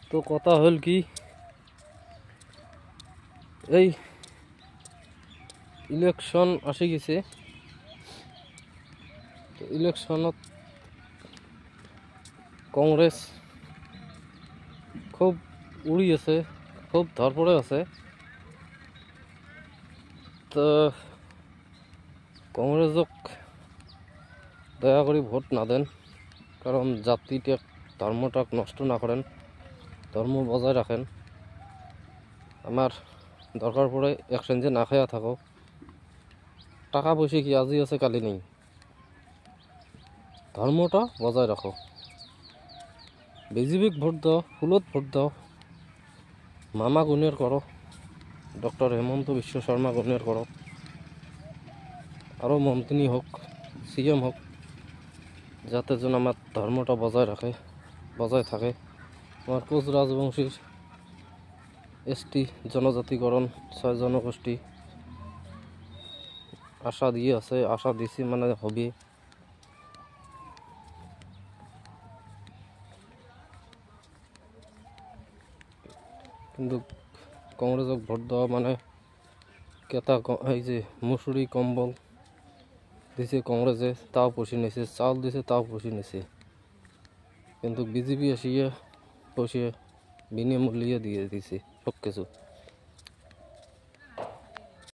তো কথা হল কি এই ইলেকশন আসি গেছে। তো ইলেকশনত কংগ্রেস খুব উড়ি আছে, খুব ধরপড়ে আছে। তো কংগ্রেসক দয়া করে ভোট না দেন, কারণ জাতিটাক ধর্মটাক নষ্ট না করেন, ধর্ম বজায় রাখেন। আমার দরকার পড়ে একসঙ্গে না খেয়া থাকো, টাকা পয়সা কি আজি আছে কালি নেই, ধর্মটা বজায় রাখো। বিজেপিক ভোট দাও, ফুলত ভোট দাও, মামা গুণের করো, ডক্টর হেমন্ত বিশ্ব শর্মা গুণের করো, আরও মন্ত্রী হোক, সিএম হোক, যাতে যেন আমার ধর্মটা বজায় থাকে। আমার কোচ রাজবংশীর এসটি জনজাতিকরণ 6 জনগোষ্ঠী আশা দিয়ে আছে, আশা দিছি মানে হবে। কিন্তু কংগ্রেসক ভোট দেওয়া মানে কেতা এই যে মুসুরি কম্বল দিছে কংগ্রেসে, তাও পুষি নিছে, চাউল দিছে তাও পুষি নিছে। কিন্তু বিজেপি আসিয়ে পুষিয়ে বিনামূল্যে দিয়ে দিছে সব কিছু।